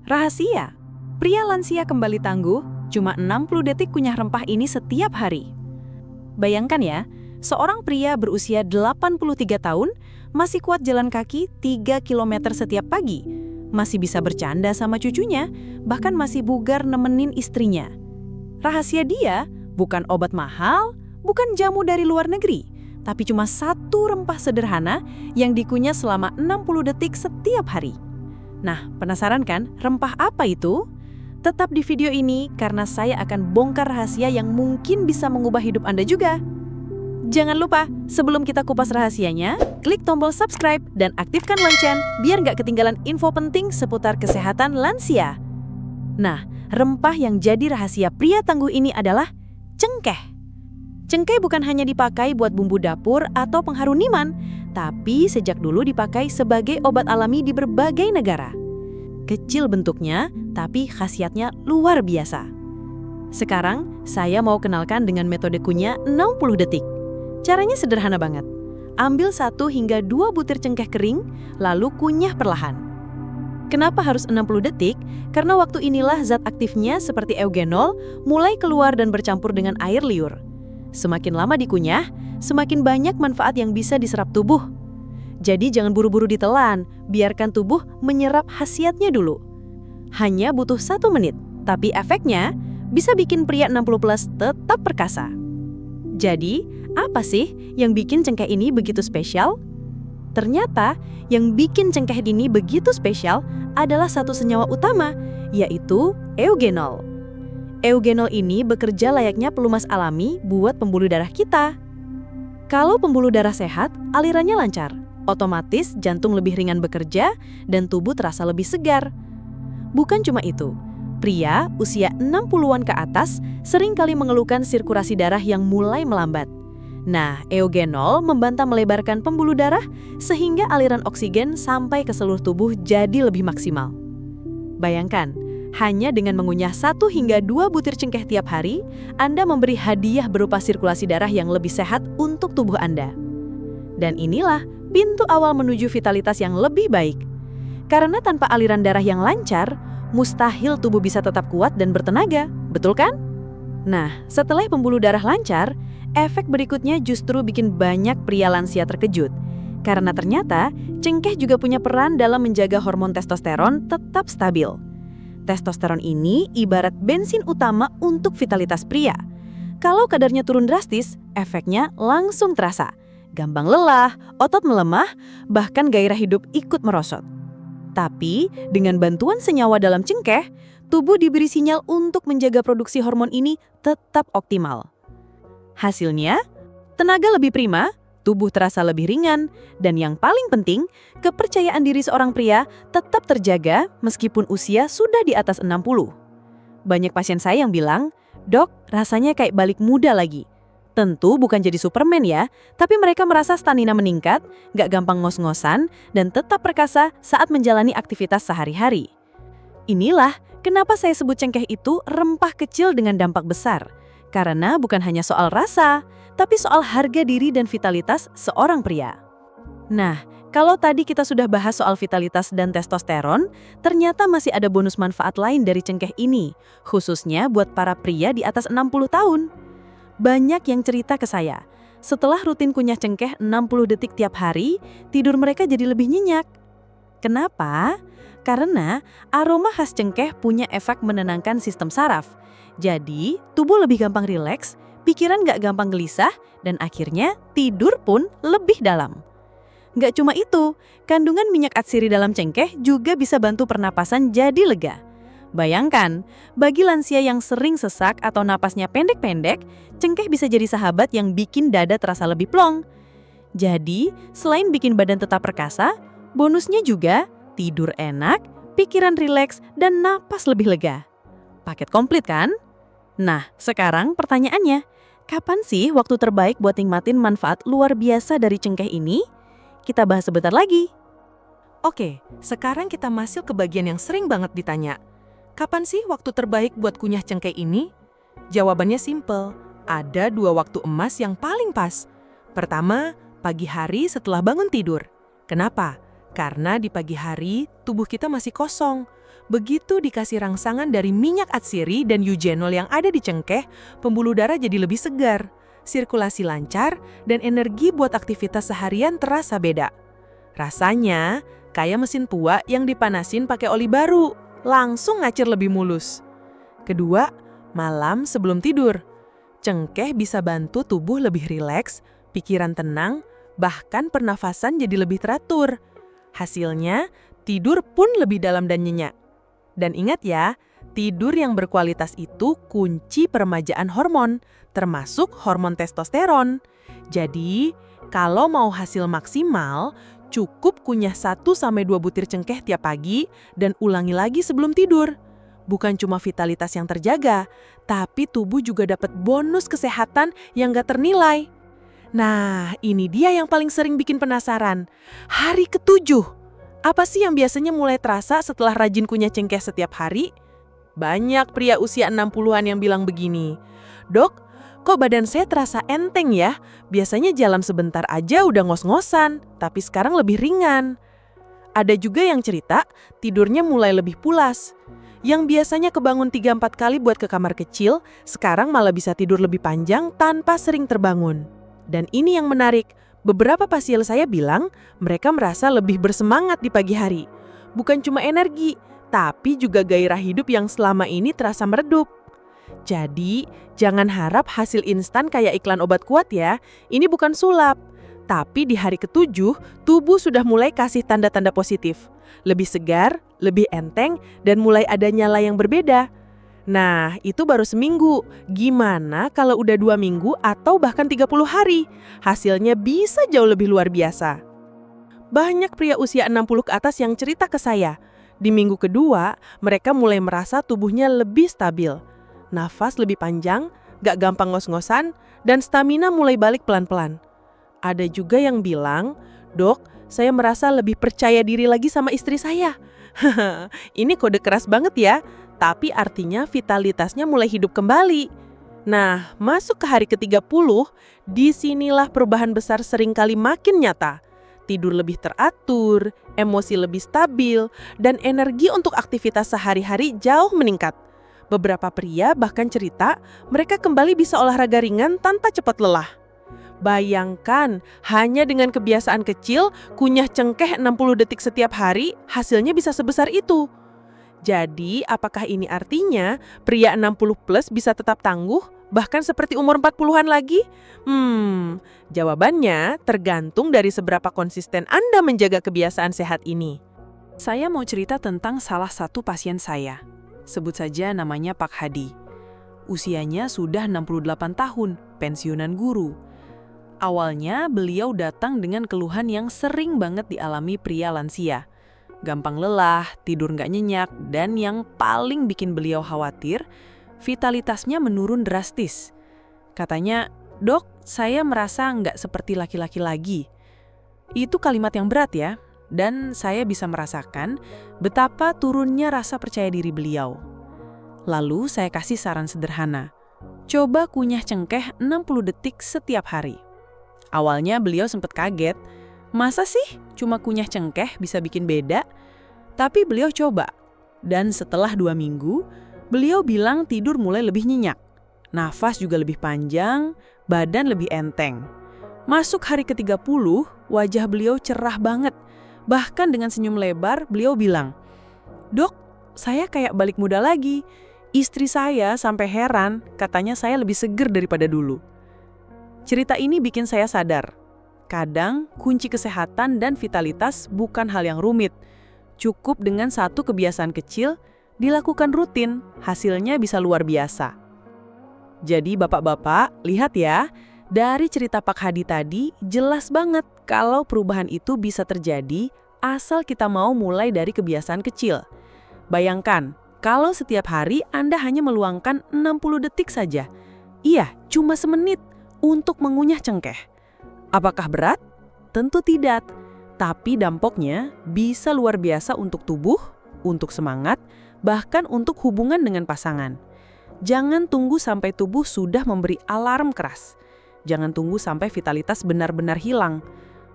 Rahasia, pria lansia kembali tangguh, cuma 60 detik kunyah rempah ini setiap hari. Bayangkan ya, seorang pria berusia 83 tahun masih kuat jalan kaki 3 km setiap pagi, masih bisa bercanda sama cucunya, bahkan masih bugar nemenin istrinya. Rahasia dia bukan obat mahal, bukan jamu dari luar negeri, tapi cuma satu rempah sederhana yang dikunyah selama 60 detik setiap hari. Nah, penasaran kan rempah apa itu? Tetap di video ini karena saya akan bongkar rahasia yang mungkin bisa mengubah hidup Anda juga. Jangan lupa, sebelum kita kupas rahasianya, klik tombol subscribe dan aktifkan lonceng biar nggak ketinggalan info penting seputar kesehatan lansia. Nah, rempah yang jadi rahasia pria tangguh ini adalah cengkeh. Cengkeh bukan hanya dipakai buat bumbu dapur atau pengharum niman, tapi sejak dulu dipakai sebagai obat alami di berbagai negara. Kecil bentuknya, tapi khasiatnya luar biasa. Sekarang, saya mau kenalkan dengan metode kunyah 60 detik. Caranya sederhana banget. Ambil 1 hingga 2 butir cengkeh kering, lalu kunyah perlahan. Kenapa harus 60 detik? Karena waktu inilah zat aktifnya seperti eugenol mulai keluar dan bercampur dengan air liur. Semakin lama dikunyah, semakin banyak manfaat yang bisa diserap tubuh. Jadi jangan buru-buru ditelan, biarkan tubuh menyerap khasiatnya dulu. Hanya butuh 1 menit, tapi efeknya bisa bikin pria 60+ tetap perkasa. Jadi, apa sih yang bikin cengkeh ini begitu spesial? Ternyata, yang bikin cengkeh ini begitu spesial adalah satu senyawa utama, yaitu eugenol. Eugenol ini bekerja layaknya pelumas alami buat pembuluh darah kita. Kalau pembuluh darah sehat, alirannya lancar. Otomatis jantung lebih ringan bekerja dan tubuh terasa lebih segar. Bukan cuma itu, pria usia 60-an ke atas seringkali mengeluhkan sirkulasi darah yang mulai melambat. Nah, eugenol membantu melebarkan pembuluh darah sehingga aliran oksigen sampai ke seluruh tubuh jadi lebih maksimal. Bayangkan, hanya dengan mengunyah 1 hingga 2 butir cengkeh tiap hari, Anda memberi hadiah berupa sirkulasi darah yang lebih sehat untuk tubuh Anda. Dan inilah pintu awal menuju vitalitas yang lebih baik. Karena tanpa aliran darah yang lancar, mustahil tubuh bisa tetap kuat dan bertenaga, betul kan? Nah, setelah pembuluh darah lancar, efek berikutnya justru bikin banyak pria lansia terkejut. Karena ternyata, cengkeh juga punya peran dalam menjaga hormon testosteron tetap stabil. Testosteron ini ibarat bensin utama untuk vitalitas pria. Kalau kadarnya turun drastis, efeknya langsung terasa. Gampang lelah, otot melemah, bahkan gairah hidup ikut merosot. Tapi, dengan bantuan senyawa dalam cengkeh, tubuh diberi sinyal untuk menjaga produksi hormon ini tetap optimal. Hasilnya, tenaga lebih prima, tubuh terasa lebih ringan, dan yang paling penting, kepercayaan diri seorang pria tetap terjaga meskipun usia sudah di atas 60. Banyak pasien saya yang bilang, "Dok, rasanya kayak balik muda lagi." Tentu bukan jadi Superman ya, tapi mereka merasa stamina meningkat, nggak gampang ngos-ngosan, dan tetap perkasa saat menjalani aktivitas sehari-hari. Inilah kenapa saya sebut cengkeh itu rempah kecil dengan dampak besar. Karena bukan hanya soal rasa, tapi soal harga diri dan vitalitas seorang pria. Nah, kalau tadi kita sudah bahas soal vitalitas dan testosteron, ternyata masih ada bonus manfaat lain dari cengkeh ini, khususnya buat para pria di atas 60 tahun. Banyak yang cerita ke saya, setelah rutin kunyah cengkeh 60 detik tiap hari, tidur mereka jadi lebih nyenyak. Kenapa? Karena aroma khas cengkeh punya efek menenangkan sistem saraf. Jadi, tubuh lebih gampang rileks, pikiran nggak gampang gelisah, dan akhirnya tidur pun lebih dalam. Nggak cuma itu, kandungan minyak atsiri dalam cengkeh juga bisa bantu pernapasan jadi lega. Bayangkan, bagi lansia yang sering sesak atau napasnya pendek-pendek, cengkeh bisa jadi sahabat yang bikin dada terasa lebih plong. Jadi, selain bikin badan tetap perkasa, bonusnya juga tidur enak, pikiran rileks, dan napas lebih lega. Paket komplit kan? Nah, sekarang pertanyaannya, kapan sih waktu terbaik buat nikmatin manfaat luar biasa dari cengkeh ini? Kita bahas sebentar lagi. Oke, sekarang kita masuk ke bagian yang sering banget ditanya. Kapan sih waktu terbaik buat kunyah cengkeh ini? Jawabannya simple, ada 2 waktu emas yang paling pas. Pertama, pagi hari setelah bangun tidur. Kenapa? Karena di pagi hari, tubuh kita masih kosong. Begitu dikasih rangsangan dari minyak atsiri dan eugenol yang ada di cengkeh, pembuluh darah jadi lebih segar, sirkulasi lancar, dan energi buat aktivitas seharian terasa beda. Rasanya kayak mesin tua yang dipanasin pakai oli baru, langsung ngacir lebih mulus. Kedua, malam sebelum tidur. Cengkeh bisa bantu tubuh lebih rileks, pikiran tenang, bahkan pernafasan jadi lebih teratur. Hasilnya, tidur pun lebih dalam dan nyenyak. Dan ingat ya, tidur yang berkualitas itu kunci peremajaan hormon, termasuk hormon testosteron. Jadi, kalau mau hasil maksimal, cukup kunyah 1-2 butir cengkeh tiap pagi dan ulangi lagi sebelum tidur. Bukan cuma vitalitas yang terjaga, tapi tubuh juga dapat bonus kesehatan yang gak ternilai. Nah, ini dia yang paling sering bikin penasaran. Hari ke-7. Apa sih yang biasanya mulai terasa setelah rajin kunyah cengkeh setiap hari? Banyak pria usia 60-an yang bilang begini, "Dok, kok badan saya terasa enteng ya? Biasanya jalan sebentar aja udah ngos-ngosan, tapi sekarang lebih ringan." Ada juga yang cerita tidurnya mulai lebih pulas. Yang biasanya kebangun 3-4 kali buat ke kamar kecil, sekarang malah bisa tidur lebih panjang tanpa sering terbangun. Dan ini yang menarik, beberapa pasien saya bilang mereka merasa lebih bersemangat di pagi hari. Bukan cuma energi, tapi juga gairah hidup yang selama ini terasa meredup. Jadi, jangan harap hasil instan kayak iklan obat kuat ya. Ini bukan sulap. Tapi di hari ke-7, tubuh sudah mulai kasih tanda-tanda positif. Lebih segar, lebih enteng, dan mulai ada nyala yang berbeda. Nah, itu baru seminggu. Gimana kalau udah 2 minggu atau bahkan 30 hari? Hasilnya bisa jauh lebih luar biasa. Banyak pria usia 60 ke atas yang cerita ke saya. Di minggu kedua, mereka mulai merasa tubuhnya lebih stabil. Nafas lebih panjang, gak gampang ngos-ngosan, dan stamina mulai balik pelan-pelan. Ada juga yang bilang, "Dok, saya merasa lebih percaya diri lagi sama istri saya." Ini kode keras banget ya. Tapi artinya vitalitasnya mulai hidup kembali. Nah, masuk ke hari ke-30, disinilah perubahan besar seringkali makin nyata. Tidur lebih teratur, emosi lebih stabil, dan energi untuk aktivitas sehari-hari jauh meningkat. Beberapa pria bahkan cerita mereka kembali bisa olahraga ringan tanpa cepat lelah. Bayangkan, hanya dengan kebiasaan kecil, kunyah cengkeh 60 detik setiap hari, hasilnya bisa sebesar itu. Jadi, apakah ini artinya pria 60 plus bisa tetap tangguh, bahkan seperti umur 40-an lagi? Jawabannya tergantung dari seberapa konsisten Anda menjaga kebiasaan sehat ini. Saya mau cerita tentang salah satu pasien saya. Sebut saja namanya Pak Hadi. Usianya sudah 68 tahun, pensiunan guru. Awalnya beliau datang dengan keluhan yang sering banget dialami pria lansia. Gampang lelah, tidur nggak nyenyak, dan yang paling bikin beliau khawatir, vitalitasnya menurun drastis. Katanya, "Dok, saya merasa nggak seperti laki-laki lagi." Itu kalimat yang berat ya, dan saya bisa merasakan betapa turunnya rasa percaya diri beliau. Lalu saya kasih saran sederhana. Coba kunyah cengkeh 60 detik setiap hari. Awalnya beliau sempat kaget, masa sih cuma kunyah cengkeh bisa bikin beda? Tapi beliau coba. Dan setelah 2 minggu, beliau bilang tidur mulai lebih nyenyak. Nafas juga lebih panjang, badan lebih enteng. Masuk hari ke-30, wajah beliau cerah banget. Bahkan dengan senyum lebar, beliau bilang, "Dok, saya kayak balik muda lagi. Istri saya sampai heran, katanya saya lebih seger daripada dulu." Cerita ini bikin saya sadar. Kadang, kunci kesehatan dan vitalitas bukan hal yang rumit. Cukup dengan satu kebiasaan kecil, dilakukan rutin, hasilnya bisa luar biasa. Jadi bapak-bapak, lihat ya, dari cerita Pak Hadi tadi, jelas banget kalau perubahan itu bisa terjadi asal kita mau mulai dari kebiasaan kecil. Bayangkan, kalau setiap hari Anda hanya meluangkan 60 detik saja. Iya, cuma semenit untuk mengunyah cengkeh. Apakah berat? Tentu tidak. Tapi dampaknya bisa luar biasa untuk tubuh, untuk semangat, bahkan untuk hubungan dengan pasangan. Jangan tunggu sampai tubuh sudah memberi alarm keras. Jangan tunggu sampai vitalitas benar-benar hilang.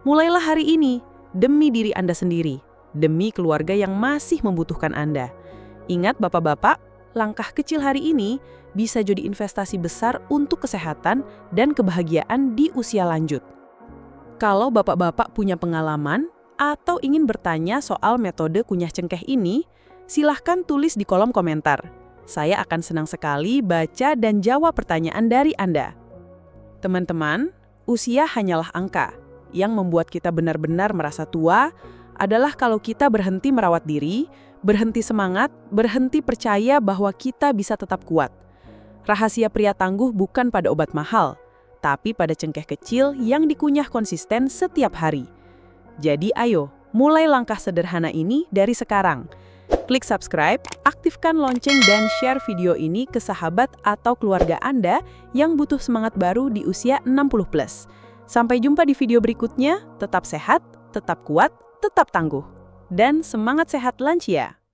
Mulailah hari ini. demi diri Anda sendiri, demi keluarga yang masih membutuhkan Anda. Ingat Bapak-bapak, langkah kecil hari ini bisa jadi investasi besar untuk kesehatan dan kebahagiaan di usia lanjut. Kalau Bapak-bapak punya pengalaman atau ingin bertanya soal metode kunyah cengkeh ini, silahkan tulis di kolom komentar. Saya akan senang sekali baca dan jawab pertanyaan dari Anda. Teman-teman, usia hanyalah angka. Yang membuat kita benar-benar merasa tua adalah kalau kita berhenti merawat diri, berhenti semangat, berhenti percaya bahwa kita bisa tetap kuat. Rahasia pria tangguh bukan pada obat mahal, tapi pada cengkeh kecil yang dikunyah konsisten setiap hari. Jadi ayo, mulai langkah sederhana ini dari sekarang. Klik subscribe, aktifkan lonceng dan share video ini ke sahabat atau keluarga Anda yang butuh semangat baru di usia 60+. Sampai jumpa di video berikutnya, tetap sehat, tetap kuat, tetap tangguh. Dan semangat sehat lansia!